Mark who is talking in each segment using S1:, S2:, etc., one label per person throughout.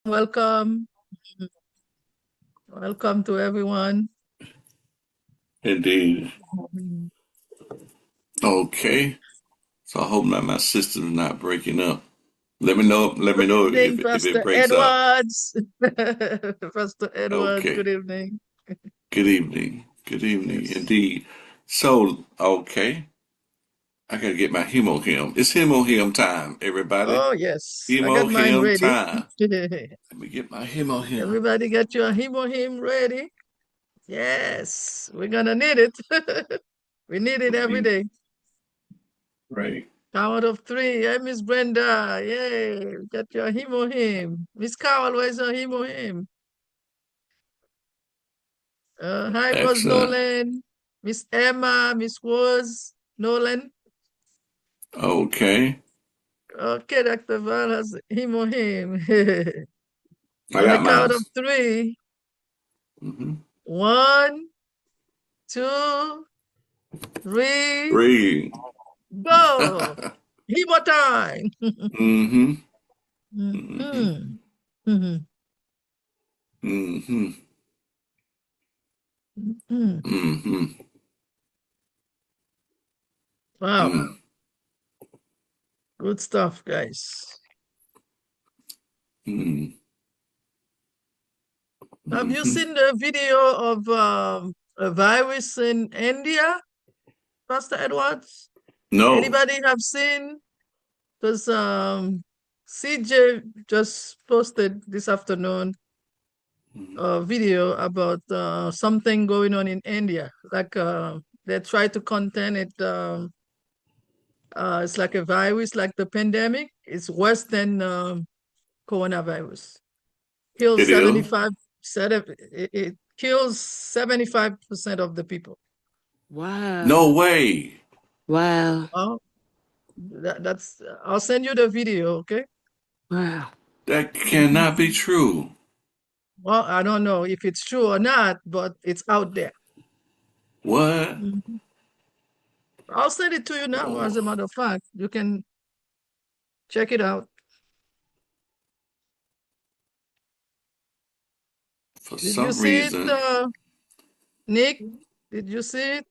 S1: welcome. Welcome to everyone.
S2: Indeed.
S1: Mhm.
S2: Okay. So I hope that my system's not breaking up. Let me know. Let me
S1: Good
S2: know
S1: evening,
S2: if it
S1: Pastor
S2: breaks up.
S1: Edwards. Pastor Edwards,
S2: Okay.
S1: good evening.
S2: Good evening. Good evening.
S1: Yes.
S2: Indeed. So okay, I gotta get my hemo him. It's hemo him time, everybody.
S1: Oh, yes. I got
S2: Hemo
S1: mine
S2: him
S1: ready.
S2: time. Let me get my hemo him.
S1: Everybody get your him ready. Yes, we're gonna need it. We need it every
S2: Right.
S1: day.
S2: Right.
S1: Count of three. Hey, Miss Brenda. Yay. Get your him. Miss Carol, where's your him? Hi, Buzz
S2: Excellent.
S1: Nolan, Miss Emma, Miss Woods, Nolan.
S2: Okay.
S1: Okay, Dr. Val has him.
S2: I
S1: On the
S2: got
S1: count
S2: mine.
S1: of three.
S2: Mm-hmm.
S1: One, two, three,
S2: Three.
S1: go. Himo time.
S2: Mm-hmm. Mm-hmm.
S1: Mhm. Mhm.
S2: Mm-hmm.
S1: Mhm.
S2: Mm-hmm.
S1: Wow,
S2: Mm-hmm.
S1: good stuff, guys.
S2: Mm-hmm.
S1: Have you
S2: Mm-hmm.
S1: seen the video of a virus in India, Pastor Edwards?
S2: No.
S1: Anybody have seen? Because CJ just posted this afternoon
S2: Mhm.
S1: a video about something going on in India. Like they try to contain it. It's like a virus, like the pandemic. It's worse than coronavirus. Kills
S2: It is?
S1: 75. It kills 75% of the people.
S2: No
S3: Wow.
S2: way.
S3: Wow.
S1: Oh, that's. I'll send you the video. Okay.
S3: Wow.
S2: That cannot be true.
S1: Well, I don't know if it's true or not, but it's out there.
S2: What?
S1: Mhm. I'll send it to you now, as a
S2: Oh,
S1: matter of fact. You can check it out.
S2: for
S1: Did you
S2: some
S1: see it,
S2: reason,
S1: Nick? Did you see it?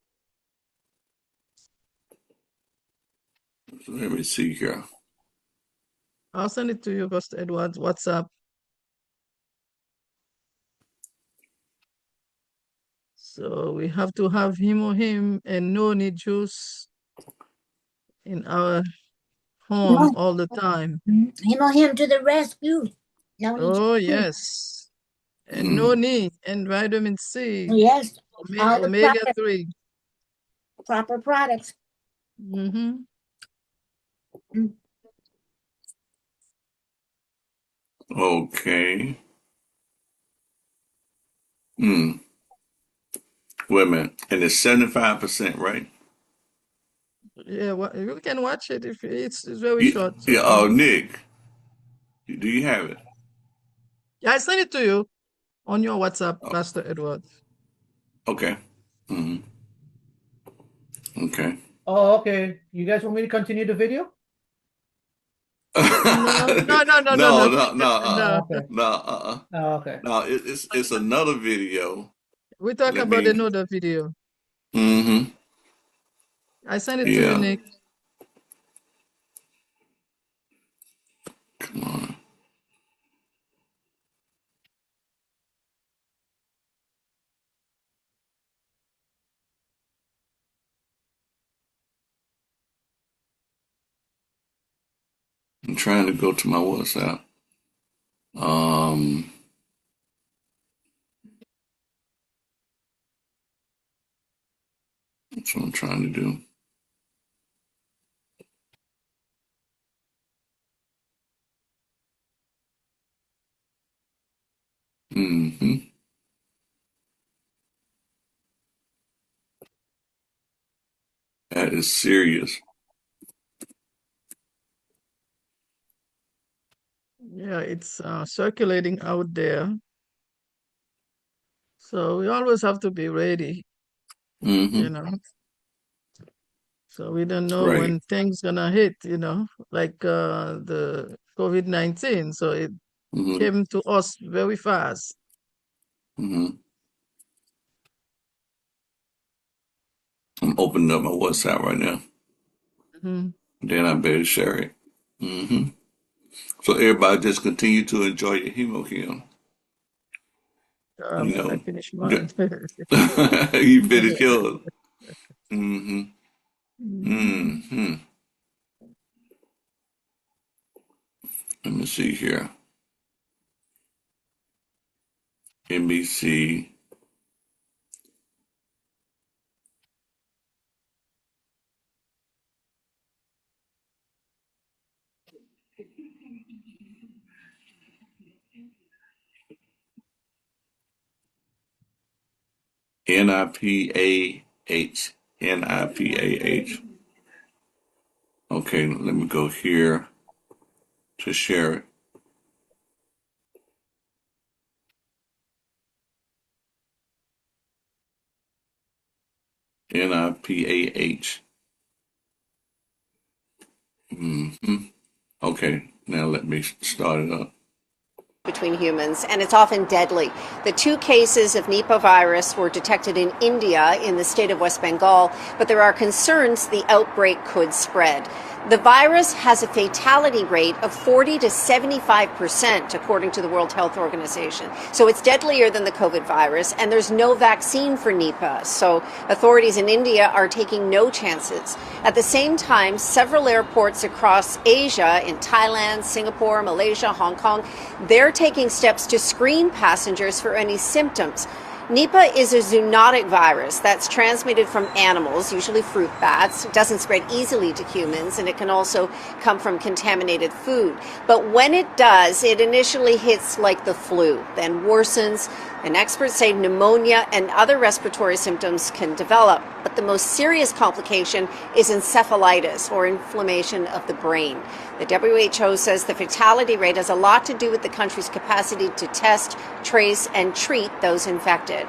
S2: let me see here.
S1: I'll send it to you, Pastor Edwards, WhatsApp. So we have to have him or him and no need juice in our home
S4: No,
S1: all the time.
S4: him to the rescue. No need
S1: Oh,
S4: to.
S1: yes. And no
S2: Mm,
S1: need. And vitamin C,
S4: Yes, all the
S1: omega 3.
S4: proper products.
S1: Mm-hmm.
S4: Mm.
S2: okay. Hmm. Wait a minute. And it's 75%, right?
S1: Yeah, you can watch it if it's very
S2: Yeah,
S1: short. So
S2: yeah.
S1: you can
S2: Oh,
S1: watch.
S2: Nick, do you have it?
S1: Yeah, I sent it to you on your WhatsApp,
S2: Oh,
S1: Pastor Edward.
S2: okay. Hmm. Okay.
S5: Oh, okay. You guys want me to continue the video?
S1: No, no, no, no, no,
S2: No,
S1: no,
S2: no, no,
S1: no.
S5: Okay.
S2: no,
S5: Oh, okay.
S2: no. It's another video.
S1: We talk
S2: Let
S1: about
S2: me.
S1: another video.
S2: Mm-hmm.
S1: I sent it to you,
S2: Yeah.
S1: Nick.
S2: Come on. I'm trying to go to my WhatsApp. Um, that's what I'm trying to do. Hmm. That is serious.
S1: Yeah, it's circulating out there. So we always have to be ready, you
S2: Hmm.
S1: know. So we don't know
S2: Right.
S1: when things gonna hit, like the COVID-19. So came to us very fast.
S2: I'm opening up my WhatsApp right now. Then I better share it. So everybody just continue to enjoy your hemohim. You
S1: Man, I
S2: know,
S1: finished mine.
S2: you finished yours. Let me see here. NBC. NIPAH. NIPAH. Okay, let me go here to share it. NIPAH. Okay, now let me start it up.
S6: Between humans, and it's often deadly. The 2 cases of Nipah virus were detected in India in the state of West Bengal, but there are concerns the outbreak could spread. The virus has a fatality rate of 40 to 75%, according to the World Health Organization. So it's deadlier than the COVID virus, and there's no vaccine for Nipah. So authorities in India are taking no chances. At the same time, several airports across Asia, in Thailand, Singapore, Malaysia, Hong Kong, they're taking steps to screen passengers for any symptoms. Nipah is a zoonotic virus that's transmitted from animals, usually fruit bats. It doesn't spread easily to humans, and it can also come from contaminated food. But when it does, it initially hits like the flu, then worsens, and experts say pneumonia and other respiratory symptoms can develop. But the most serious complication is encephalitis, or inflammation of the brain. The WHO says the fatality rate has a lot to do with the country's capacity to test, trace, and treat those infected.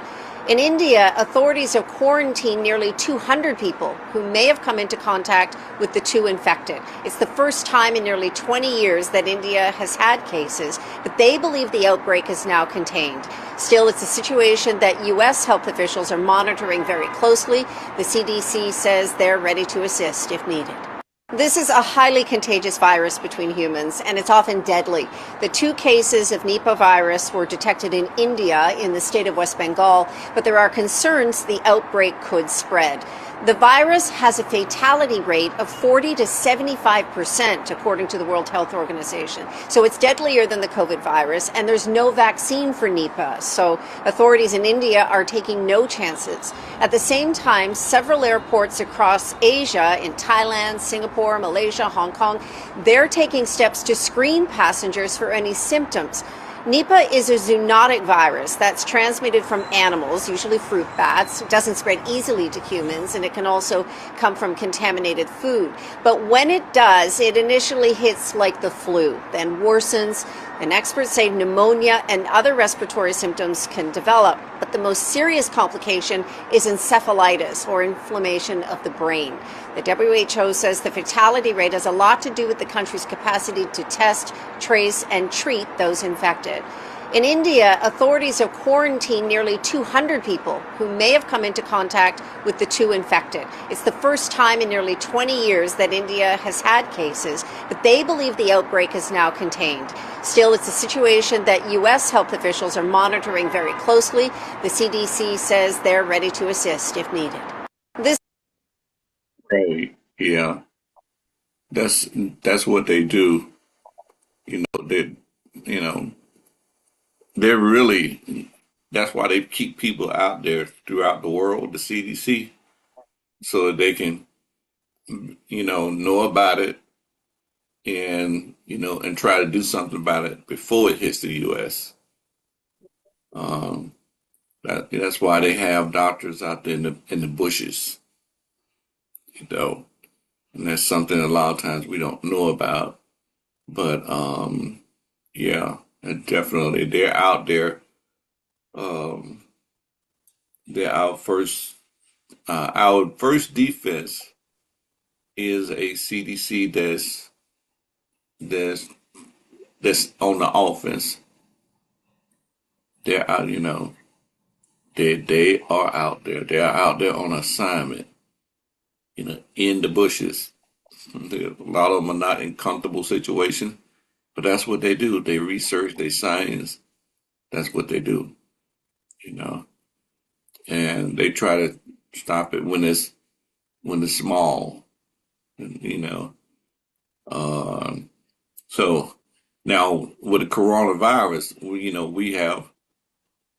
S6: In India, authorities have quarantined nearly 200 people who may have come into contact with the 2 infected. It's the first time in nearly 20 years that India has had cases, but they believe the outbreak is now contained. Still, it's a situation that U.S. health officials are monitoring very closely. The CDC says they're ready to assist if needed. This is a highly contagious virus between humans, and it's often deadly. The 2 cases of Nipah virus were detected in India in the state of West Bengal, but there are concerns the outbreak could spread. The virus has a fatality rate of 40 to 75%, according to the World Health Organization. So it's deadlier than the COVID virus, and there's no vaccine for Nipah. So authorities in India are taking no chances. At the same time, several airports across Asia, in Thailand, Singapore, Malaysia, Hong Kong, they're taking steps to screen passengers for any symptoms. Nipah is a zoonotic virus that's transmitted from animals, usually fruit bats. It doesn't spread easily to humans, and it can also come from contaminated food. But when it does, it initially hits like the flu, then worsens, and experts say pneumonia and other respiratory symptoms can develop. But the most serious complication is encephalitis, or inflammation of the brain. The WHO says the fatality rate has a lot to do with the country's capacity to test, trace, and treat those infected. In India, authorities have quarantined nearly 200 people who may have come into contact with the 2 infected. It's the first time in nearly 20 years that India has had cases, but they believe the outbreak is now contained. Still, it's a situation that U.S. health officials are monitoring very closely. The CDC says they're ready to assist if needed.
S2: Right. Yeah. That's what they do. You know, you know, they're really, that's why they keep people out there throughout the world, the CDC, so that they can, know about it and, and try to do something about it before it hits the U.S. Um, that's why they have doctors out there in the bushes, and that's something a lot of times we don't know about. But yeah, and definitely they're out there. Um, they're our first. Our first defense is a CDC that's that's on the offense. They're out, they are out there. They are out there on assignment, in the bushes. A lot of them are not in comfortable situations, but that's what they do. They research, they science. That's what they do, you know, and they try to stop it when it's small, you know. So now with the coronavirus, we have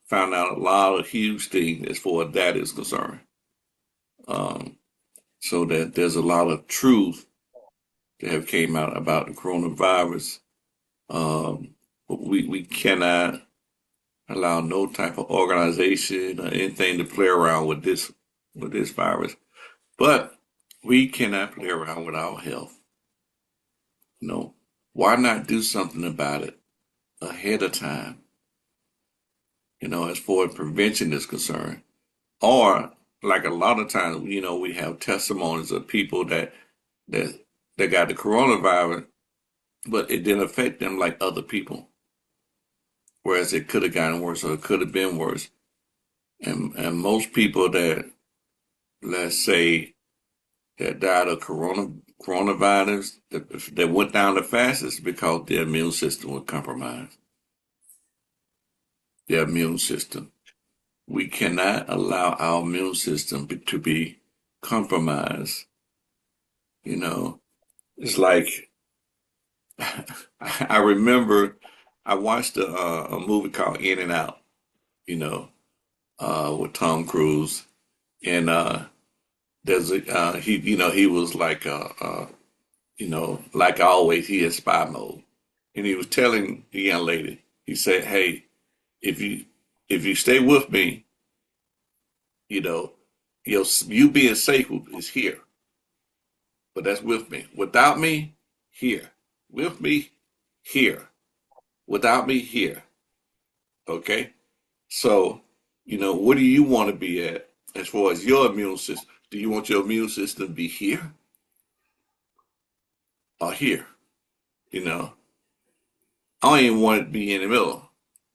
S2: found out a lot of huge things as far as that is concerned. So that there's a lot of truth that have came out about the coronavirus. But we cannot allow no type of organization or anything to play around with this virus. But we cannot play around with our health. Why not do something about it ahead of time? As far as prevention is concerned, or like a lot of times, we have testimonies of people that got the coronavirus, but it didn't affect them like other people. Whereas it could have gotten worse or it could have been worse. And most people that, let's say, that died of coronavirus that went down the fastest because their immune system was compromised. Their immune system. We cannot allow our immune system to be compromised. It's like I remember I watched a movie called In and Out, with Tom Cruise, and there's he was like like always, he in spy mode, and he was telling the young lady, he said, "Hey, if you stay with me, you being safe is here, but that's with me. Without me, here. With me, here. Without me, here. Okay? So, what do you want to be at as far as your immune system? Do you want your immune system to be here or here? I don't even want it to be in the middle.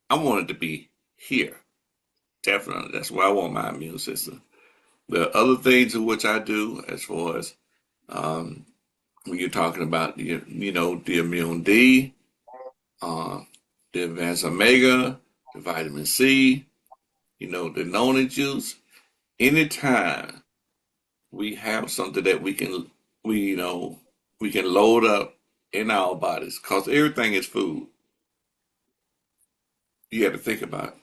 S2: I want it to be here. Definitely. That's where I want my immune system. There are other things in which I do as far as when you're talking about the immune D, uh, the advanced omega, the vitamin C, the noni juice. Anytime we have something that we can load up in our bodies, because everything is food. You have to think about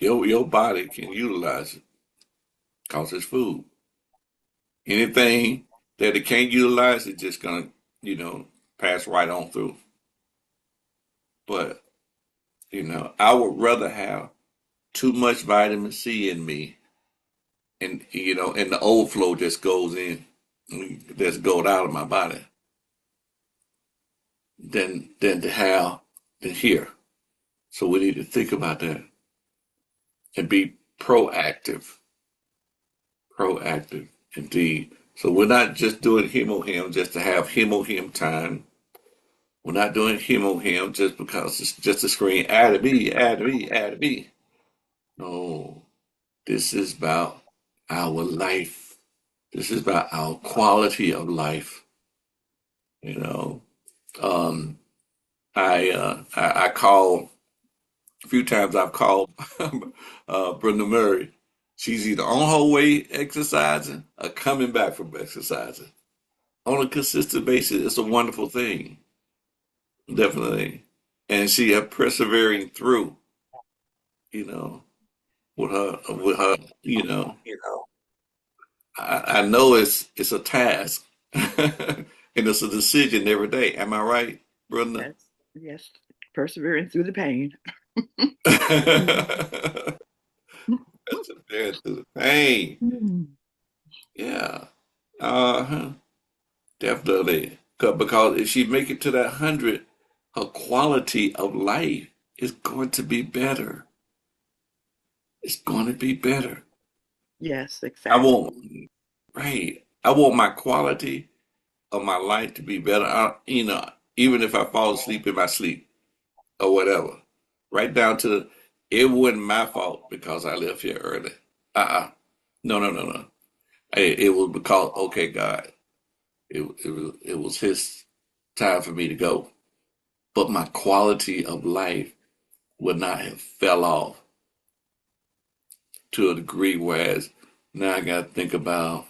S2: it. Your body can utilize it because it's food. Anything that it can't utilize, it's just gonna, pass right on through. But, I would rather have too much vitamin C in me and and the overflow just goes in, just goes out of my body than to have than here. So we need to think about that and be proactive. Proactive indeed. So we're not just doing hemohim just to have hemohim time. We're not doing hemohim just because it's just a screen, add to me, add to me, add to me. No, this is about our life. This is about our quality of life. You know, I call a few times. I've called Brenda Murray. She's either on her way exercising or coming back from exercising on a consistent basis. It's a wonderful thing, definitely, and she are persevering through. You know, with her. I know it's a task, and it's a decision every day. Am I right, Brenda?
S7: Yes, yes, persevering through the pain.
S2: Persevering through the pain.
S7: Mm.
S2: Yeah. Uh-huh. Definitely. Because if she make it to that 100, her quality of life is going to be better. It's going to be better.
S7: Yes,
S2: I
S7: exactly.
S2: want, right. I want my quality of my life to be better. even if I fall asleep in my sleep or whatever. Right down to it wasn't my fault because I left here early. No, no, no, no. It was because, okay, God, it was His time for me to go. But my quality of life would not have fell off to a degree, whereas now I got to think about,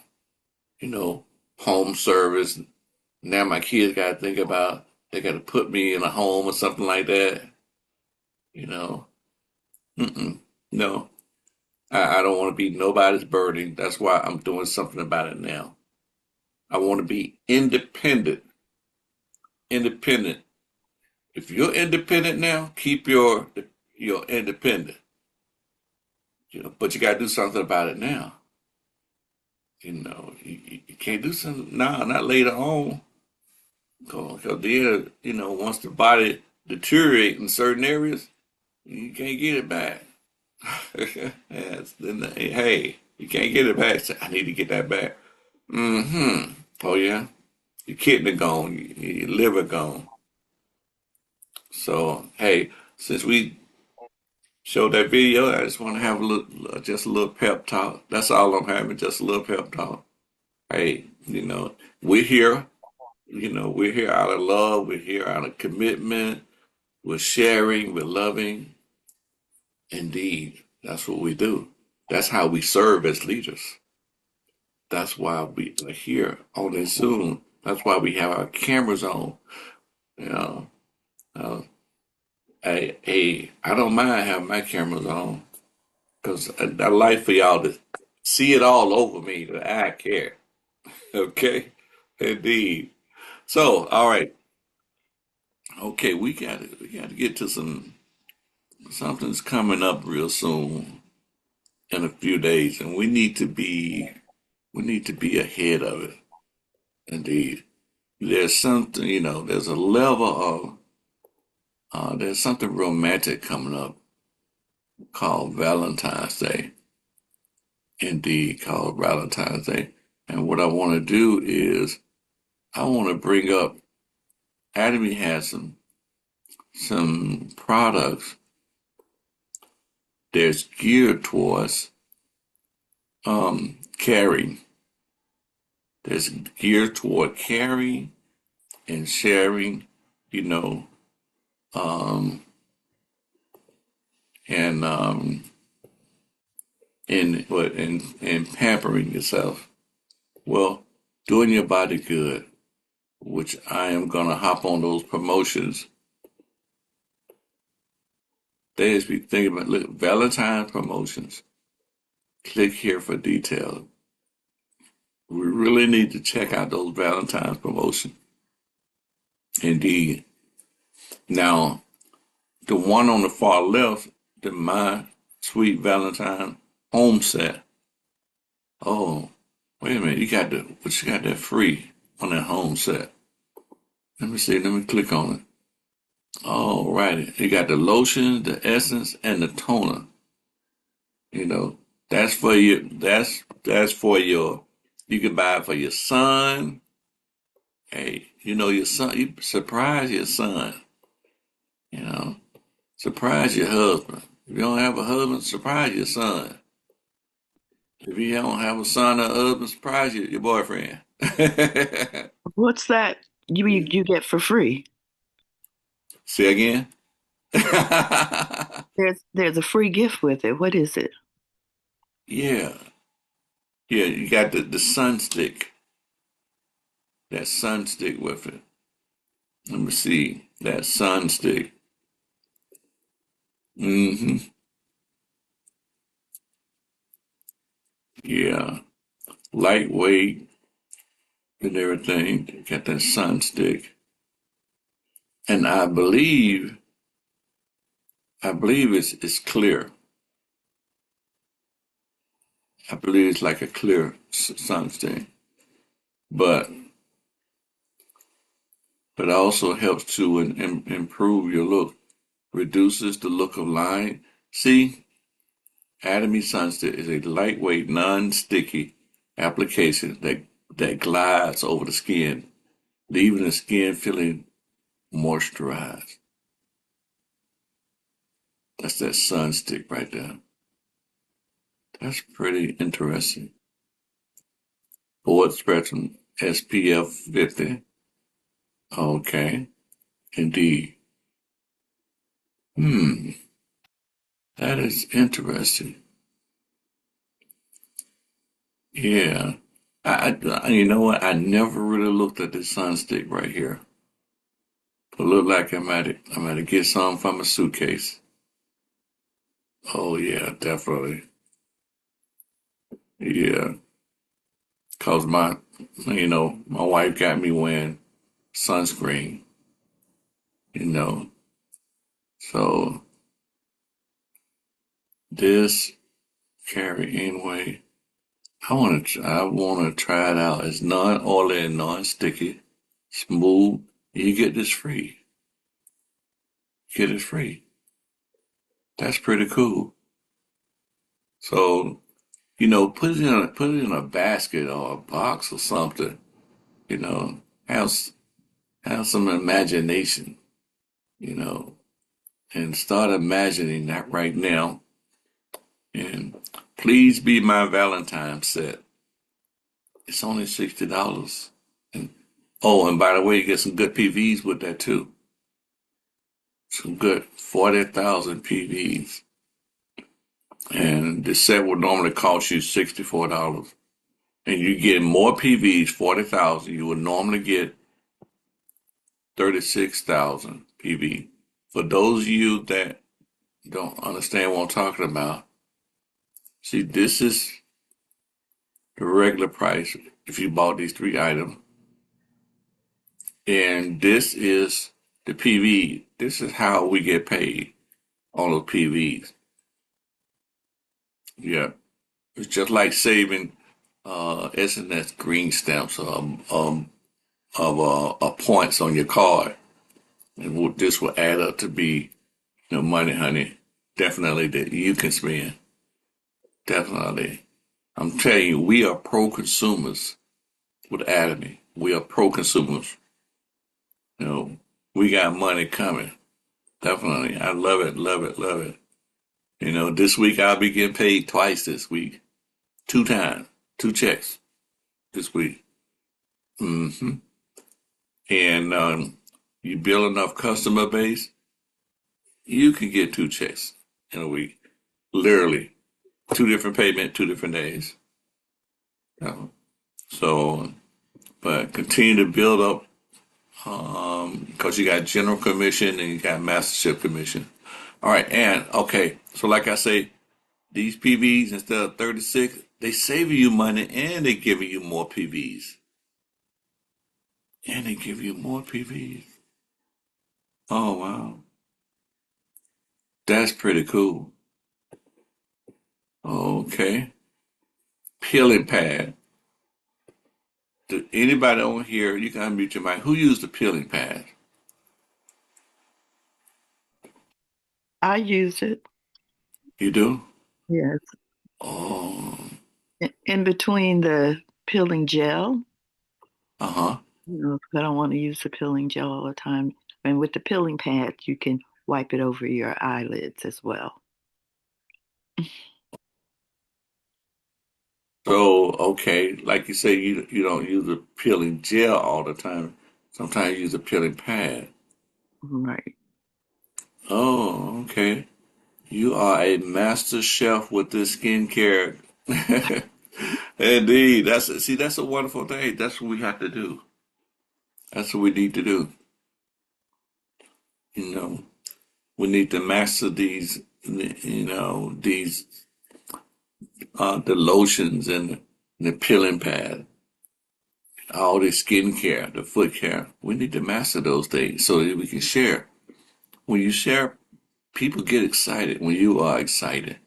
S2: home service. Now my kids got to think about they got to put me in a home or something like that. You know, Mm-mm. No, I don't want to be nobody's burden. That's why I'm doing something about it now. I want to be independent. Independent. If you're independent now, keep your independent. But you got to do something about it now. You can't do something now, not later on. Because then, once the body deteriorates in certain areas, you can't get it back. Yes, then, hey, you can't get it back. So I need to get that back. Mm-hmm. Oh, yeah. Your kidney gone, your liver gone. So, hey, since we showed that video, I just want to have just a little pep talk. That's all I'm having, just a little pep talk. Hey, we're here. We're here out of love. We're here out of commitment. We're sharing. We're loving. Indeed, that's what we do. That's how we serve as leaders. That's why we are here on this Zoom. That's why we have our cameras on. You know, uh, I don't mind having my cameras on because I like for y'all to see it all over me. That I care. Okay, indeed. So, all right. Okay, we got to get to something's coming up real soon in a few days, and we need to be ahead of it. Indeed, there's something there's a level of there's something romantic coming up called Valentine's Day. Indeed, called Valentine's Day, and what I want to do is I want to bring up. Academy has some products that's geared towards caring. That's geared toward caring and sharing, you know, um, and and pampering yourself. Well, doing your body good, which I am gonna hop on those promotions. They just be thinking about look, Valentine's promotions. Click here for details. We really need to check out those Valentine's promotions. Indeed. Now, the one on the far left, the My Sweet Valentine home set. Oh, wait a minute. But you got that free on that home set. Let me see. Let me click on it. All righty. You got the lotion, the essence, and the toner. That's for you. That's for you can buy it for your son. Hey, your son, you surprise your son. You know, surprise your husband. If you don't have a husband, surprise your son. If you don't have a son or husband, surprise your boyfriend.
S7: What's that you get for free?
S2: Say again?
S7: There's a free gift with it. What is it?
S2: Yeah. Yeah, you got the sun stick. That sun stick with it. Let me see. That sun stick. Mm-hmm. Yeah. Lightweight and everything. Got that sun stick. And I believe it's clear. I believe it's like a clear sun stick. But it also helps to improve your look, reduces the look of line. See, Atomy Sunstick is a lightweight, non-sticky application that glides over the skin, leaving the skin feeling moisturize. That's that sun stick right there. That's pretty interesting. Broad spectrum SPF 50. Okay, indeed. That is interesting. Yeah. You know what? I never really looked at this sun stick right here. But look like I might get some from a suitcase. Oh yeah, definitely. Yeah. Cause my wife got me wearing sunscreen, you know. So this carry anyway. I wanna try it out. It's non-oily and non-sticky, smooth. You get this free. Get it free. That's pretty cool. So, put it in a basket or a box or something. You know, have some imagination, you know, and start imagining that right now. And please be my Valentine set. It's only $60. And and by the way, you get some good PVs with that too. Some good 40,000 PVs. And the set would normally cost you $64. And you get more PVs, 40,000. You would normally get 36,000 PV. For those of you that don't understand what I'm talking about, see, this is the regular price if you bought these three items. And this is the PV. This is how we get paid on those PVs. Yeah. It's just like saving SNS green stamps of points on your card. And this will add up to be money, honey. Definitely that you can spend. Definitely. I'm telling you, we are pro-consumers with Atomy. We are pro-consumers. We got money coming. Definitely. I love it, love it, love it. This week I'll be getting paid twice this week. 2 times. 2 checks this week. And you build enough customer base, you can get 2 checks in a week. Literally. 2 different payment, 2 different days. But continue to build up because you got general commission and you got mastership commission. All right, and okay, so like I say, these PVs instead of 36, they saving you money and they giving you more PVs. And they give you more PVs. Oh wow, that's pretty cool. Okay, peeling pad. Anybody on here? You can unmute your mic. Who used the peeling pad?
S7: I use it.
S2: You do?
S7: Yes.
S2: Oh.
S7: In between the peeling gel.
S2: Uh-huh.
S7: Because I don't want to use the peeling gel all the time. And with the peeling pad, you can wipe it over your eyelids as well.
S2: So, okay, like you say, you don't use a peeling gel all the time. Sometimes you use a peeling pad.
S7: Right.
S2: Oh, okay. You are a master chef with this skincare. Indeed. That's a wonderful thing. That's what we have to do. That's what we need to do. We need to master these, the lotions and the peeling pad, all the skincare, the foot care. We need to master those things so that we can share. When you share, people get excited when you are excited.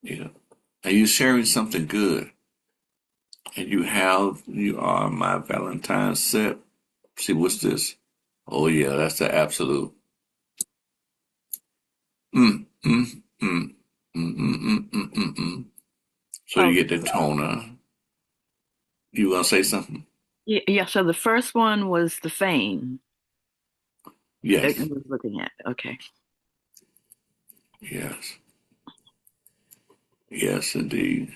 S2: And you're sharing something good. And you are my Valentine's set. See, what's this? Oh yeah, that's the absolute. Mm, mm, mm, mm, mm, mm, mm, mm, mm. So you get the toner. You want to say something?
S7: Yeah, so the first one was the Fame.
S2: Yes.
S7: I was looking at. Okay.
S2: Yes. Yes, indeed.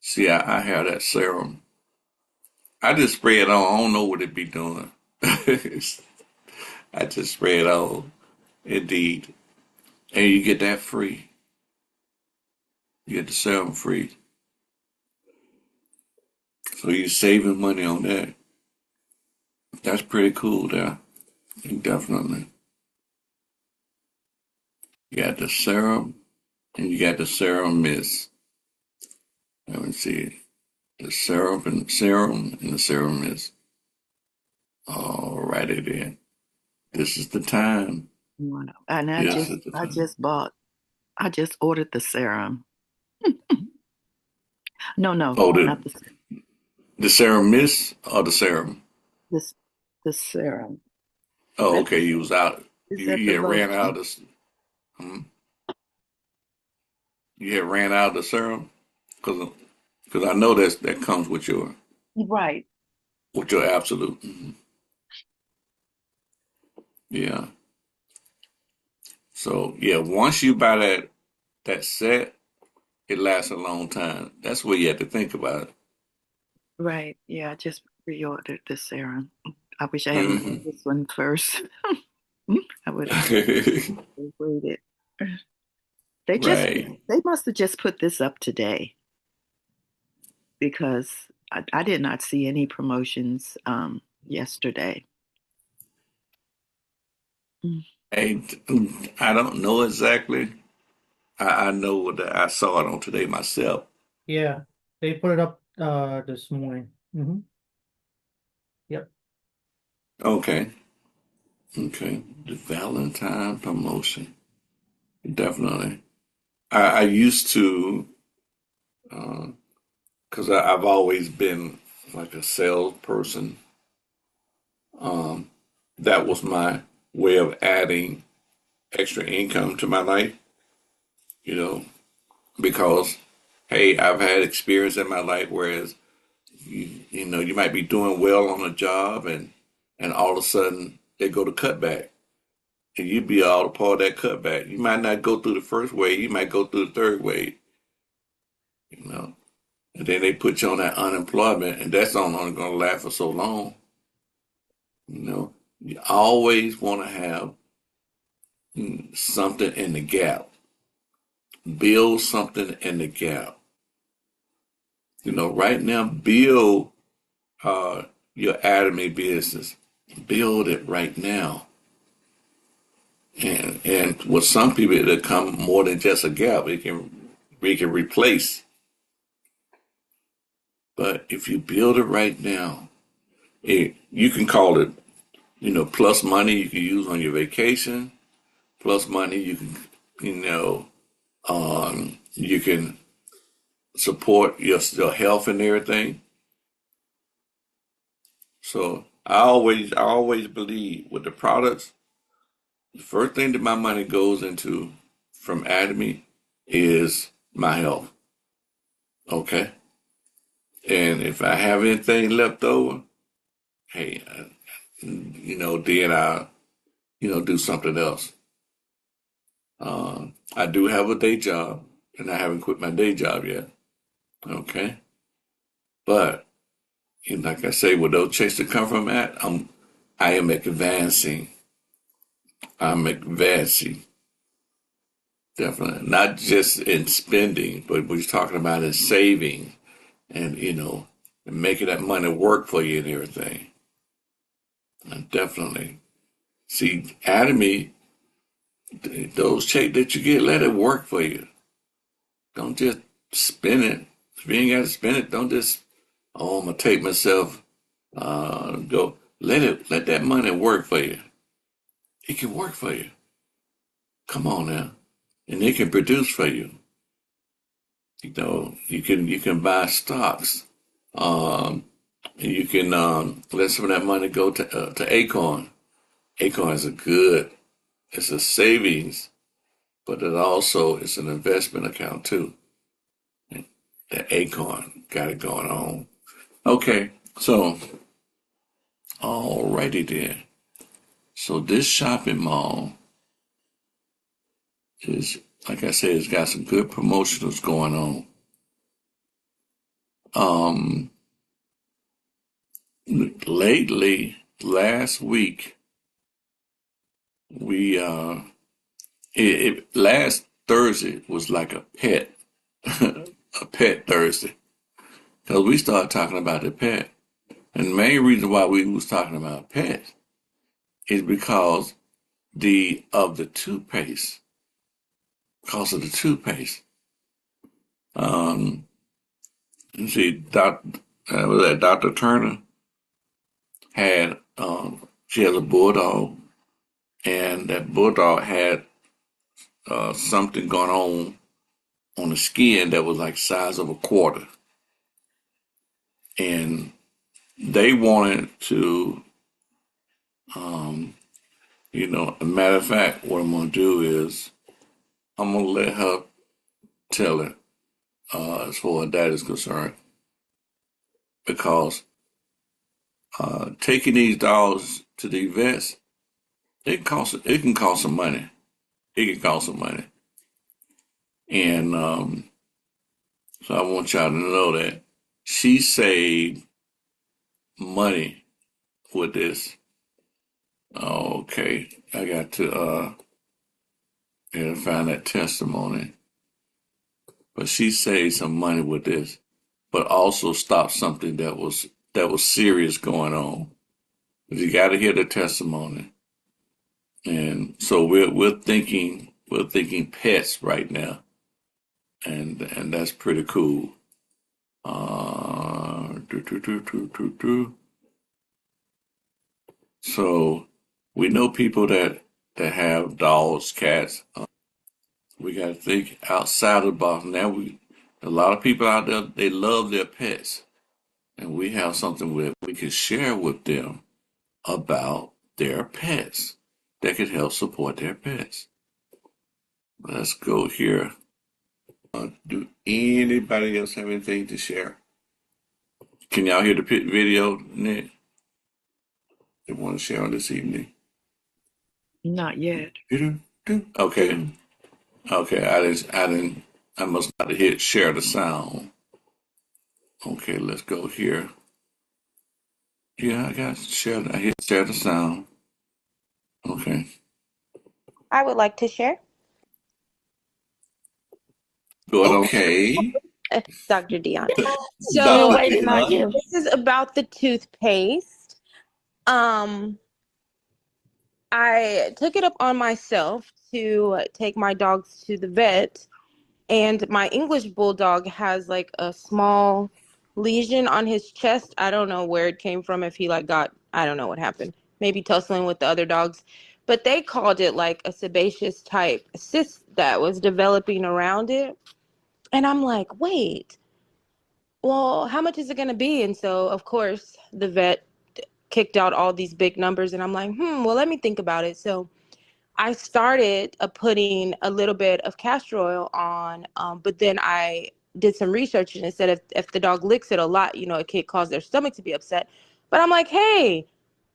S2: See, I have that serum. I just spray it on. I don't know what it be doing. I just spray it on. Indeed. And you get that free. You get the serum free. So you're saving money on that. That's pretty cool there. Definitely. You got the serum and you got the serum mist. Let me see. The serum and the serum mist. All righty then. This is the time.
S7: And
S2: This is the time.
S7: I just ordered the serum. No,
S2: Oh,
S7: not
S2: the serum mist or the serum?
S7: this the serum.
S2: Oh, okay. You was out.
S7: Is that
S2: You
S7: the
S2: had ran out
S7: lotion?
S2: of hmm? You had ran out of the serum because I know that comes
S7: Right.
S2: with your absolute. Mhm. Yeah. So yeah, once you buy that set, it lasts a long time. That's what you have to think about.
S7: Right. Yeah, I just reordered the serum. I wish I hadn't
S2: Hmm.
S7: done this one first. I would have waited.
S2: Right.
S7: They must have just put this up today because I did not see any promotions yesterday. Mm.
S2: I, I don't know exactly. I know that I saw it on today myself.
S5: Yeah, they put it up this morning. Yep.
S2: Okay. Okay. The Valentine promotion. Definitely. I used to, because I've always been like a salesperson. Um, that was my way of adding extra income to my life, you know, because, hey, I've had experience in my life, whereas, you might be doing well on a job and all of a sudden they go to cutback. And you'd be all a part of that cutback. You might not go through the first wave, you might go through the third wave, you know. And then they put you on that unemployment, and that's only going to last for so long. You know, you always want to have something in the gap. Build something in the gap. Right now, build uh, your anatomy business. Build it right now. And with some people, it'll come more than just a gap. We can replace. But if you build it right now, you can call it, plus money you can use on your vacation, plus money you can support your health and everything. So I always believe with the products, the first thing that my money goes into from Atomy is my health. Okay. And if I have anything left over, hey, then I do something else. I do have a day job, and I haven't quit my day job yet. Okay. But like I say, with those checks that come from that, I am advancing. I'm advancing. Definitely. Not just in spending, but what he's talking about is saving and, and making that money work for you and everything. And definitely. See, Atomy, those checks that you get, let it work for you. Don't just spend it. If you ain't got to spend it, don't just, I'm going to take myself, go. Let that money work for you. It can work for you. Come on now. And it can produce for you. You can buy stocks. Um, and you can let some of that money go to Acorn. Acorn is it's a savings, but it also is an investment account too. The Acorn got it going on. Okay, so alrighty then. So this shopping mall is, like I said, it's got some good promotionals going on. Lately, last week, we last Thursday was like a pet a pet Thursday, because we started talking about the pet. And the main reason why we was talking about pets is because of the toothpaste, because of the toothpaste. You see, Dr. Turner had she has a bulldog, and that bulldog had something going on the skin that was like size of a quarter, and they wanted to, a matter of fact, what I'm gonna do is I'm gonna let her tell it as far as that is concerned, because taking these dogs to the vets, it can cost some money. It can cost some money, and so I want y'all to know that she saved money with this. Okay, I got to find that testimony, but she saved some money with this, but also stopped something that was serious going on. But you got to hear the testimony, and so we're thinking pets right now, and that's pretty cool. Do, do, do, do, do, do. So we know people that have dogs, cats. We got to think outside of the box. Now a lot of people out there, they love their pets, and we have something where we can share with them about their pets that could help support their pets. Let's go here. Do anybody else have anything to share? Can y'all hear the pit video, Nick? They want to share on this evening.
S7: Not yet.
S2: Okay. Okay. I must not have hit share the sound. Okay, let's go here. Yeah, I hit share the sound. Okay.
S8: I would like to share.
S2: Go ahead. Okay.
S8: Dr. Dion.
S7: We're
S8: So
S7: waiting on you.
S8: this is about the toothpaste. I took it up on myself to take my dogs to the vet, and my English bulldog has like a small lesion on his chest. I don't know where it came from, if he I don't know what happened. Maybe tussling with the other dogs. But they called it like a sebaceous type cyst that was developing around it. And I'm like, wait, well, how much is it going to be? And so, of course, the vet kicked out all these big numbers. And I'm like, well, let me think about it. So I started putting a little bit of castor oil on, but then I did some research and it said if the dog licks it a lot, it could cause their stomach to be upset. But I'm like, hey,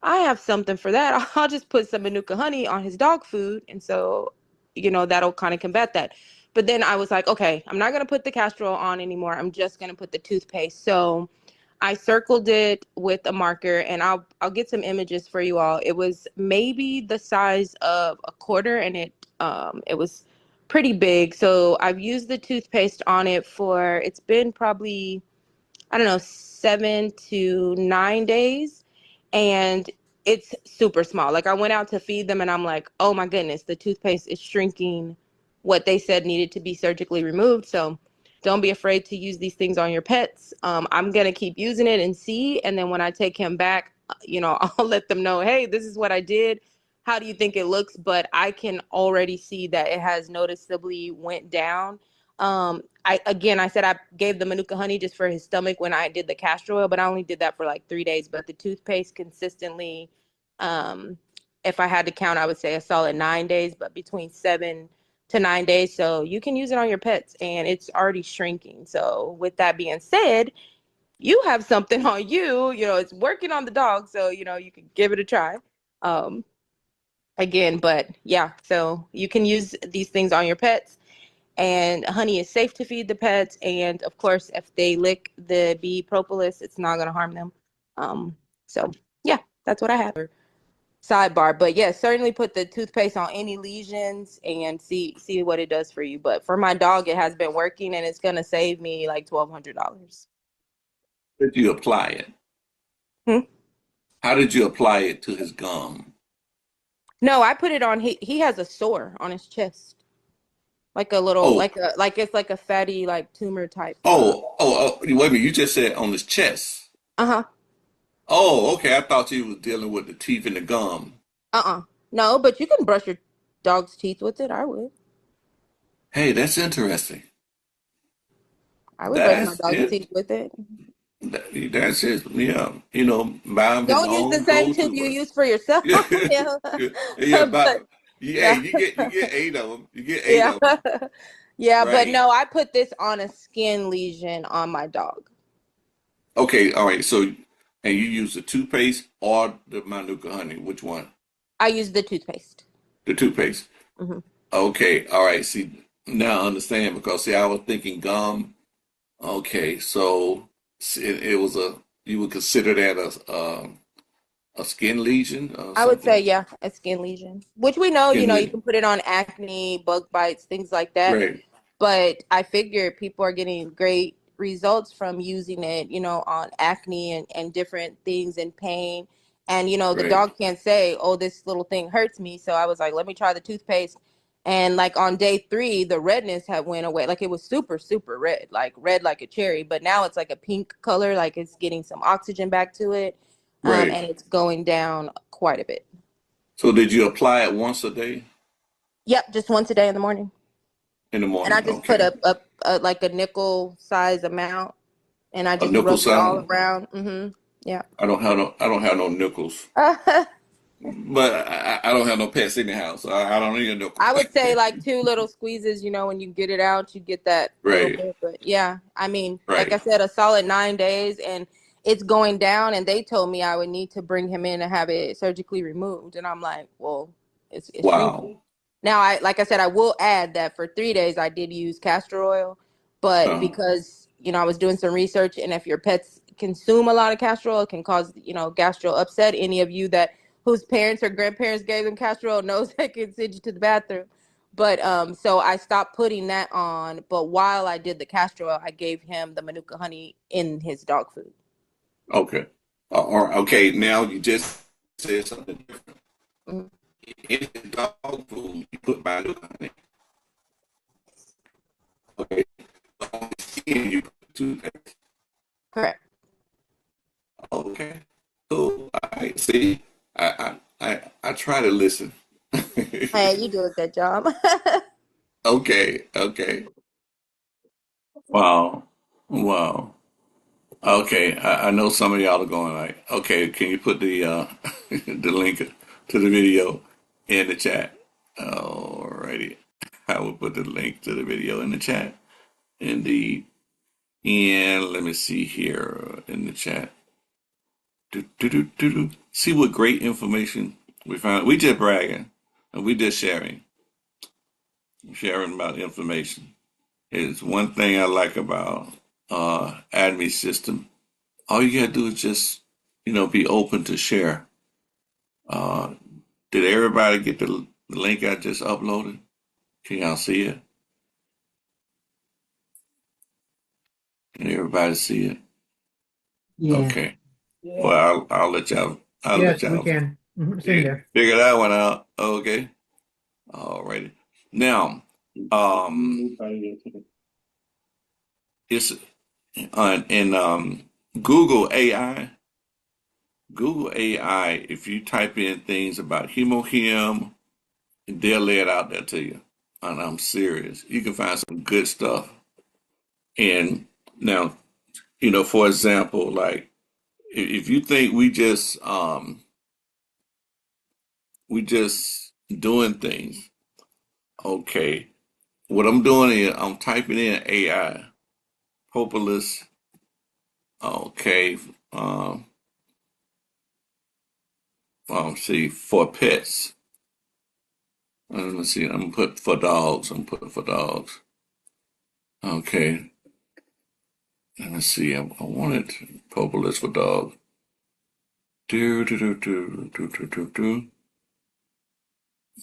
S8: I have something for that. I'll just put some Manuka honey on his dog food. And so, that'll kind of combat that. But then I was like, okay, I'm not going to put the castor oil on anymore. I'm just going to put the toothpaste. So I circled it with a marker, and I'll get some images for you all. It was maybe the size of a quarter, and it was pretty big. So I've used the toothpaste on it it's been probably, I don't know, 7 to 9 days, and it's super small. Like I went out to feed them and I'm like, oh my goodness, the toothpaste is shrinking what they said needed to be surgically removed. So don't be afraid to use these things on your pets. I'm going to keep using it and see. And then when I take him back, I'll let them know, hey, this is what I did. How do you think it looks? But I can already see that it has noticeably went down. I said I gave the Manuka honey just for his stomach when I did the castor oil, but I only did that for like 3 days. But the toothpaste consistently, if I had to count, I would say a solid 9 days, but between 7 to 9 days. So you can use it on your pets and it's already shrinking. So with that being said, you have something on you, it's working on the dog. So, you can give it a try. again. But yeah, so you can use these things on your pets, and honey is safe to feed the pets. And of course, if they lick the bee propolis, it's not going to harm them. So yeah, that's what I have. Sidebar, but yes, certainly put the toothpaste on any lesions and see what it does for you. But for my dog, it has been working, and it's going to save me like $1,200.
S2: Did you apply it?
S8: Hmm?
S2: How did you apply it to his gum?
S8: No, I put it on. He has a sore on his chest, like a little,
S2: Oh,
S8: like it's like a fatty, like tumor type.
S2: wait a minute. You just said on his chest.
S8: Uh-huh.
S2: Oh, okay. I thought you was dealing with the teeth and the gum.
S8: No, but you can brush your dog's teeth with it. I would.
S2: Hey, that's interesting.
S8: I would brush my
S2: That's
S8: dog's
S2: it.
S8: teeth with it.
S2: That's it. Yeah. Buy him his
S8: Don't use the
S2: own
S8: same
S2: gold
S8: tooth you
S2: toothbrush.
S8: use for yourself.
S2: Yeah.
S8: Yeah.
S2: Yeah. Yeah.
S8: But
S2: Hey,
S8: yeah.
S2: you get 8 of them. You get eight
S8: Yeah.
S2: of them.
S8: Yeah, but
S2: Right.
S8: no, I put this on a skin lesion on my dog.
S2: Okay. All right. So, and you use the toothpaste or the Manuka honey? Which one?
S8: I use the toothpaste.
S2: The toothpaste.
S8: Hmm.
S2: Okay. All right. See, now I understand because see, I was thinking gum. Okay. So it was you would consider that a skin lesion or
S8: I would say,
S2: something?
S8: yeah, a skin lesion, which we know,
S2: Skin
S8: you
S2: lesion.
S8: can put it on acne, bug bites, things like that.
S2: Right.
S8: But I figure people are getting great results from using it, on acne and different things and pain. And, the
S2: Right.
S8: dog can't say, oh, this little thing hurts me. So I was like, let me try the toothpaste. And like on day 3, the redness had went away. Like it was super, super red like a cherry. But now it's like a pink color, like it's getting some oxygen back to it.
S2: Right.
S8: And it's going down quite a bit.
S2: So did you apply it once a day
S8: Yep, just once a day in the morning.
S2: in the
S8: And I
S2: morning?
S8: just put
S2: Okay.
S8: a like a nickel size amount, and I
S2: A
S8: just
S2: nickel
S8: rub it all
S2: sound?
S8: around. Yeah.
S2: I don't have no nickels. But I don't have no pets anyhow, so I don't need a nickel.
S8: I would say like 2 little squeezes, when you get it out, you get that little
S2: Right.
S8: bit. But yeah, I mean, like I
S2: Right.
S8: said, a solid 9 days, and it's going down. And they told me I would need to bring him in and have it surgically removed. And I'm like, well, it's shrinking.
S2: Wow.
S8: Now, like I said, I will add that for 3 days I did use castor oil, but
S2: Uh,
S8: because I was doing some research, and if your pets consume a lot of castor oil, it can cause gastro upset. Any of you that whose parents or grandparents gave them castor oil knows that can send you to the bathroom. But so I stopped putting that on. But while I did the castor oil, I gave him the manuka honey in his dog food.
S2: okay. Or okay, now you just said something different.
S8: Mhm.
S2: In the dog food, you put Manuka honey. Okay. On the skin, you put toothpaste.
S8: Correct.
S2: Okay. Cool. All right. See, I try to listen.
S8: Hey, you do a good job.
S2: Okay. Okay. Wow. Wow. Okay, I know some of y'all are going like, okay, can you put the the link to the video in the chat? Alrighty, I will put the link to the video in the chat. Indeed, and let me see here in the chat. See what great information we found. We just bragging, and we just sharing about information. It's one thing I like about Admi system. All you gotta do is just, be open to share. Uh, did everybody get the link I just uploaded? Can y'all see it? Can everybody see it?
S5: Yeah.
S2: Okay. Well, I'll let y'all. I'll let
S5: Yes, we
S2: y'all
S5: can. Same
S2: figure,
S5: there.
S2: figure that one out. Okay. Alrighty. Now, um, it's on in Google AI. Google AI. If you type in things about hemohim, they'll lay it out there to you. And I'm serious. You can find some good stuff. And now, for example, like if you think we just doing things, okay. What I'm doing is I'm typing in AI, populist, okay, see for pets. Let's see. I'm gonna put for dogs. I'm putting for dogs. Okay. Let's see. I wanted propolis for dogs. Do do do do do do do do.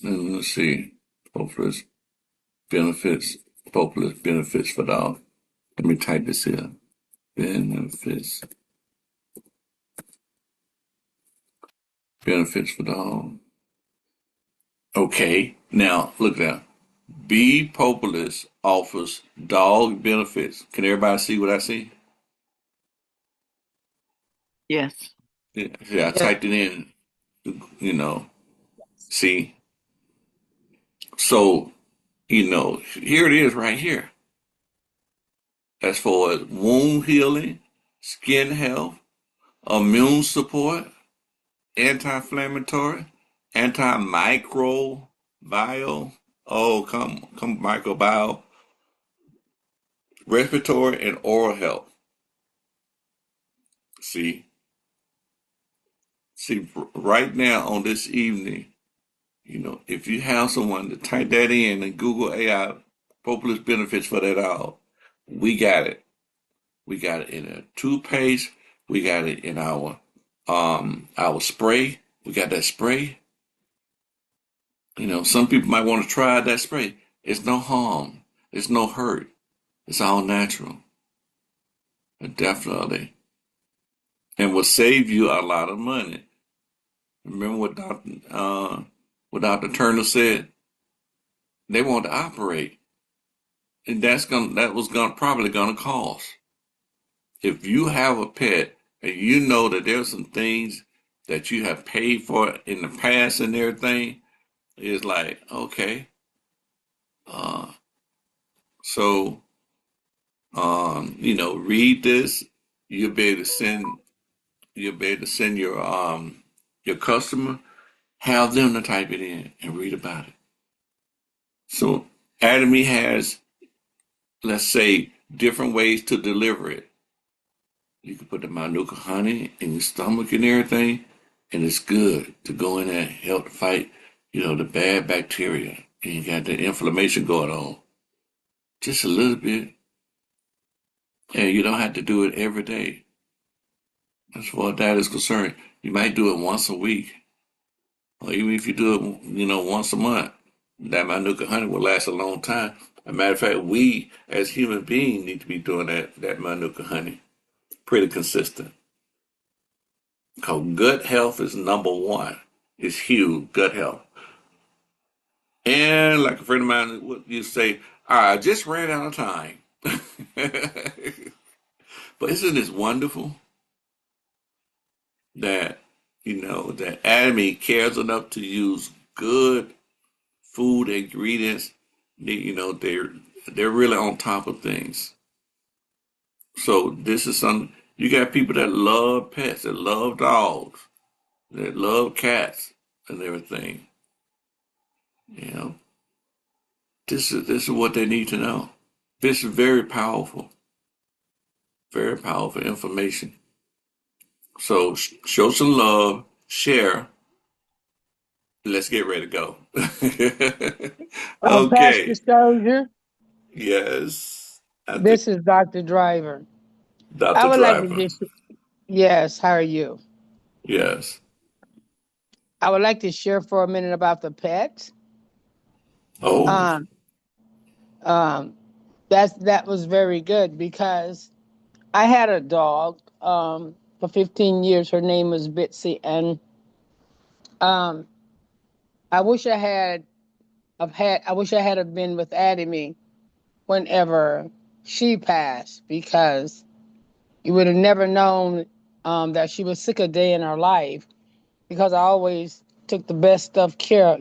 S2: And let's see. Propolis benefits. Propolis benefits for dogs. Let me type this here. Benefits. Benefits for dogs. Okay. Now look now. B Propolis offers dog benefits. Can everybody see what I see?
S7: Yes.
S2: Yeah, I
S1: Yeah.
S2: typed it in, you know, see. So, here it is right here. As far as wound healing, skin health, immune support, anti-inflammatory, antimicrobial, come microbial, respiratory and oral health. See, right now on this evening, if you have someone to type that in and Google AI propolis benefits for that all, we got it. We got it in a toothpaste. We got it in our spray. We got that spray. Some people might want to try that spray. It's no harm. It's no hurt. It's all natural. Definitely. And will save you a lot of money. Remember what Dr. Turner said? They want to operate. And that was probably gonna cost. If you have a pet and you know that there's some things that you have paid for in the past and everything, it's like, okay. So read this. You'll be able to send your customer, have them to type it in and read about it. So Atomy has, let's say, different ways to deliver it. You can put the Manuka honey in your stomach and everything, and it's good to go in there and help fight, the bad bacteria. And you got the inflammation going on. Just a little bit. And you don't have to do it every day. As far as that is concerned, you might do it once a week. Or even if you do it, once a month. That Manuka honey will last a long time. As a matter of fact, we as human beings need to be doing that Manuka honey pretty consistent. Because gut health is number one. It's huge, gut health. And like a friend of mine would used to say, I just ran out of time. But isn't this wonderful that, that Atomy cares enough to use good food ingredients? They're really on top of things. So this is something, you got people that love pets, that love dogs, that love cats and everything. This is what they need to know. This is very powerful information. So show some love, share. Let's get ready to go.
S9: Pastor
S2: Okay.
S9: Soldier,
S2: Yes. I think
S9: this is Dr. Driver. I
S2: Dr.
S9: would like to
S2: Driver.
S9: just, yes, how are you?
S2: Yes.
S9: I would like to share for a minute about the pets.
S2: Oh.
S9: Um, um, that was very good because I had a dog for 15 years. Her name was Bitsy, and um, I wish I had I wish I had have been with Addie whenever she passed because you would have never known that she was sick a day in her life because I always took the best of care,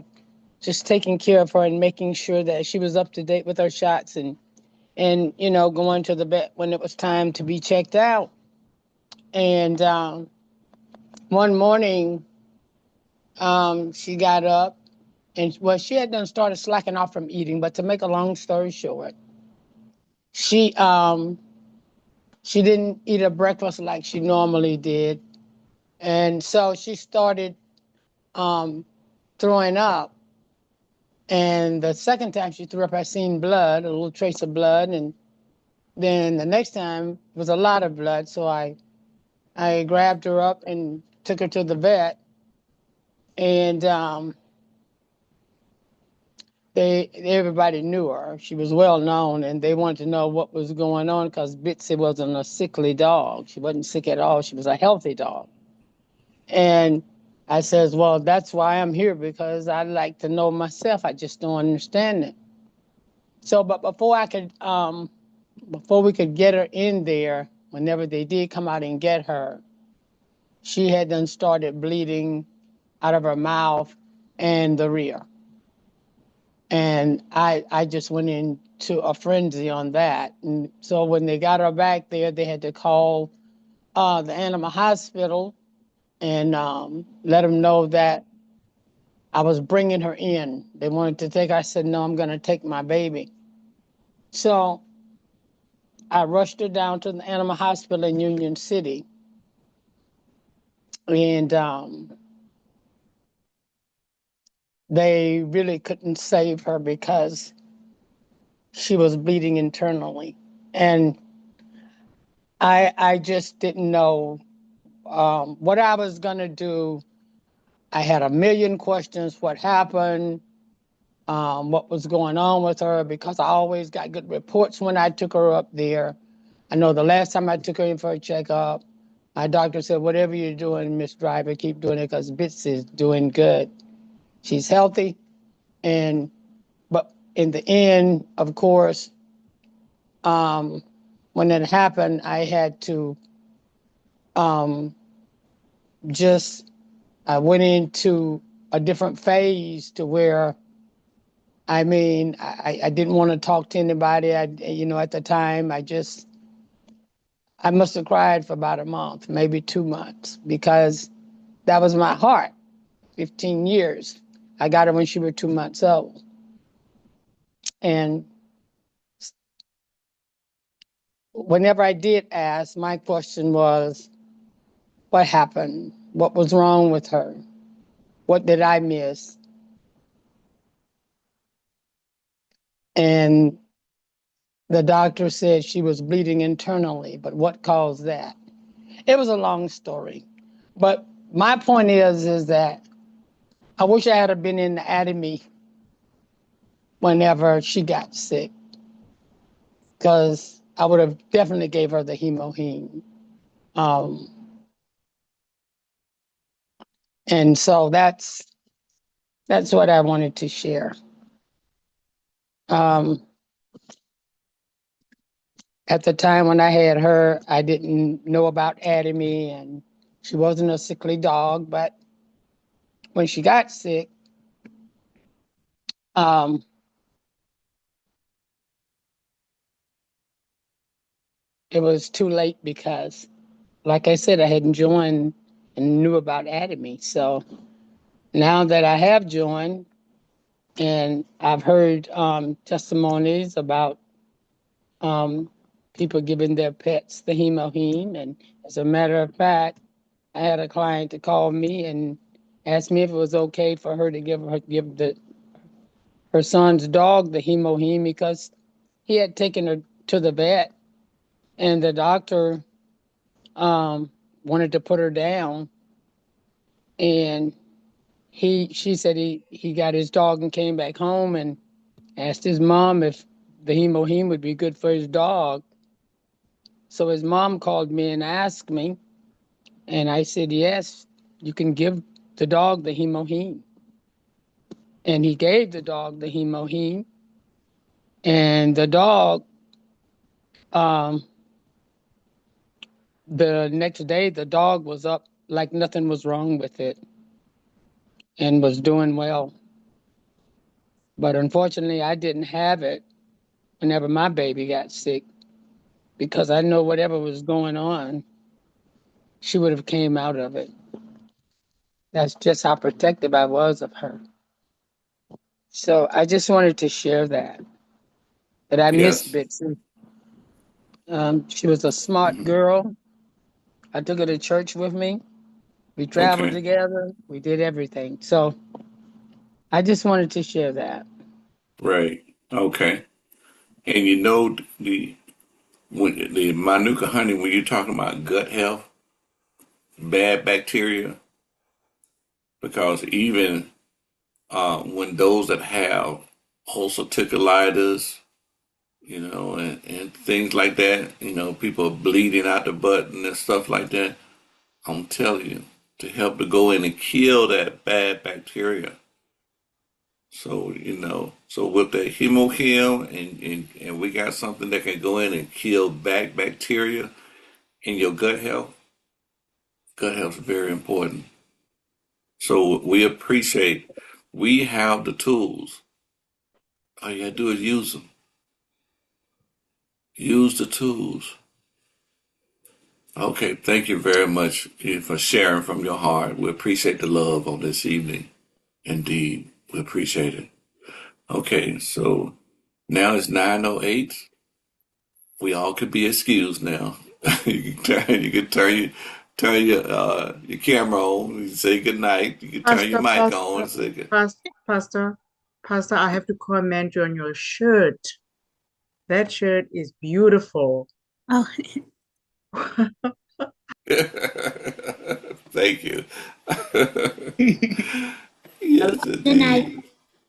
S9: just taking care of her and making sure that she was up to date with her shots and going to the vet when it was time to be checked out. And one morning, she got up and well, she had done started slacking off from eating. But to make a long story short, she she didn't eat her breakfast like she normally did, and so she started um, throwing up. And the second time she threw up, I seen blood, a little trace of blood. And then the next time was a lot of blood. So I grabbed her up and took her to the vet. And everybody knew her. She was well known, and they wanted to know what was going on because Bitsy wasn't a sickly dog. She wasn't sick at all. She was a healthy dog. And I says, well, that's why I'm here, because I like to know myself. I just don't understand it. So, but before we could get her in there, whenever they did come out and get her, she had then started bleeding out of her mouth and the rear. And I just went into a frenzy on that. And so when they got her back there, they had to call the animal hospital and let them know that I was bringing her in. They wanted to take her. I said, no, I'm going to take my baby. So I rushed her down to the animal hospital in Union City. And they really couldn't save her because she was bleeding internally. And I just didn't know what I was going to do. I had a million questions. What happened? What was going on with her? Because I always got good reports when I took her up there. I know the last time I took her in for a checkup, my doctor said, whatever you're doing, Miss Driver, keep doing it because Bits is doing good. She's healthy. But in the end, of course, when it happened, I had to um, I went into a different phase to where, I mean, I didn't want to talk to anybody. At the time, I must have cried for about a month, maybe 2 months, because that was my heart. 15 years. I got her when she was 2 months old. And whenever I did ask, my question was, what happened? What was wrong with her? What did I miss? And the doctor said she was bleeding internally, but what caused that? It was a long story. But my point is that I wish I had been in the academy whenever she got sick, because I would have definitely gave her the hemoheme. Um, and so that's what I wanted to share. Um, at the time when I had her, I didn't know about Atomy, and she wasn't a sickly dog. But when she got sick, um, it was too late because, like I said, I hadn't joined and knew about Atomy. So now that I have joined, and I've heard testimonies about um, people giving their pets the hemoheme. And as a matter of fact, I had a client to call me and ask me if it was okay for her to give her son's dog the hemoheme, because he had taken her to the vet and the doctor wanted to put her down. And she said he got his dog and came back home and asked his mom if the hemoheme would be good for his dog. So his mom called me and asked me, and I said, yes, you can give the dog the hemoheme. And he gave the dog the hemoheme. And the dog, um, the next day, the dog was up like nothing was wrong with it and was doing well. But unfortunately, I didn't have it whenever my baby got sick, because I know whatever was going on, she would have came out of it. That's just how protective I was of her. So I just wanted to share that I miss
S2: Yes.
S9: Bitsy. She was a smart girl. I took her to church with me. We traveled
S2: Okay.
S9: together. We did everything. So I just wanted to share that.
S2: Right. Okay. And you know the Manuka honey, when you're talking about gut health, bad bacteria, because even when those that have ulcerative colitis, and things like that, people bleeding out the butt and stuff like that. I'm telling you, to help to go in and kill that bad bacteria. So, so with the hemohim and we got something that can go in and kill bad bacteria in your gut health is very important. So we have the tools. All you gotta do is use them. Use the tools. Okay, thank you very much for sharing from your heart. We appreciate the love on this evening. Indeed, we appreciate it. Okay, so now it's 9:08. We all could be excused now. You can turn your camera on and say good night. You can turn your mic on and say good.
S10: Pastor, Pastor, I have to comment on your shirt. That shirt is beautiful.
S4: Oh,
S2: Thank you.
S10: I
S2: Yes,
S4: good night.
S2: indeed.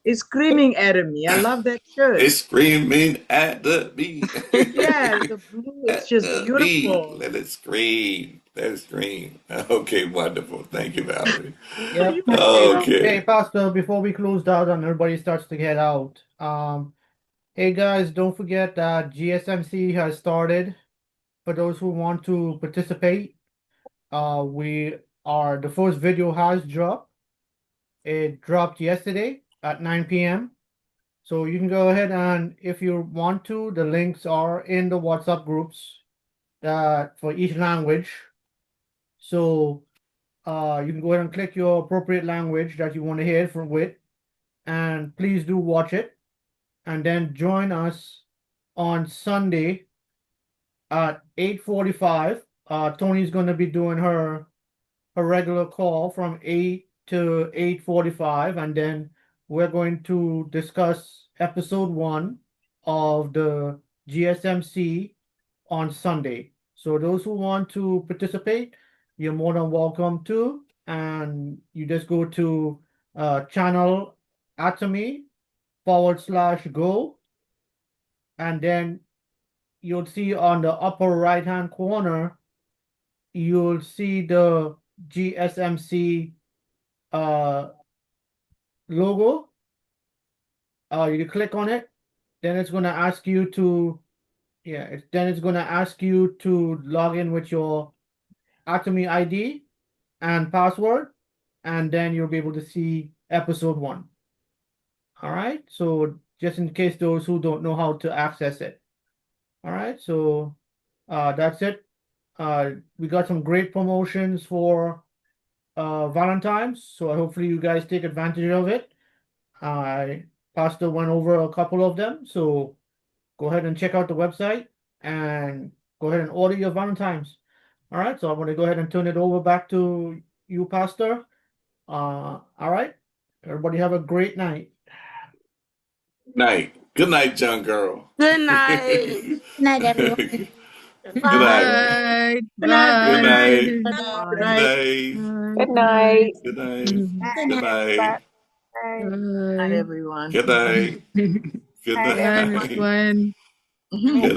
S10: It's screaming at me. I love that shirt.
S2: It's screaming at the beat.
S10: Yes, the blue is
S2: At
S10: just
S2: the beat.
S10: beautiful.
S2: Let it scream. Let it scream. Okay, wonderful. Thank you, Valerie.
S5: Yep.
S10: You
S5: Hey,
S2: Okay.
S5: Pastor, before we close out and everybody starts to get out, hey guys, don't forget that GSMC has started. For those who want to participate, the first video has dropped. It dropped yesterday at 9 p.m. So you can go ahead and if you want to, the links are in the WhatsApp groups for each language. So you can go ahead and click your appropriate language that you want to hear from with, and please do watch it, and then join us on Sunday at 8:45. Tony's going to be doing her regular call from 8 to 8:45, and then we're going to discuss episode 1 of the GSMC on Sunday. So those who want to participate, you're more than welcome to, and you just go to channel atomy /go, and then you'll see on the upper right hand corner, you'll see the GSMC logo. You click on it, then it's going to ask you to log in with your Atomy ID and password, and then you'll be able to see episode 1. All right, so just in case those who don't know how to access it. All right, so that's it. We got some great promotions for Valentine's, so hopefully you guys take advantage of it. Pastor went over a couple of them, so go ahead and check out the website and go ahead and order your Valentine's. All right, so I'm going to go ahead and turn it over back to you, Pastor. All right, everybody have a great night.
S2: Night. Good night, young girl.
S3: Good night.
S4: Good night, everyone.
S2: Good
S1: Good
S2: night.
S1: night.
S4: Good night.
S2: Good
S1: Bye.
S2: night.
S10: Bye.
S2: Good
S10: Night.
S2: night.
S1: Bye.
S8: Good
S1: Good night.
S8: night.
S2: Good night.
S1: Mhm.
S4: Good
S2: Good
S4: night.
S2: night.
S8: Bye.
S7: Night,
S1: Bye.
S7: everyone.
S2: Good night. Good
S8: Night,
S1: Bye,
S8: everyone.
S1: Miss
S2: night.
S1: Gwen.
S2: Good night.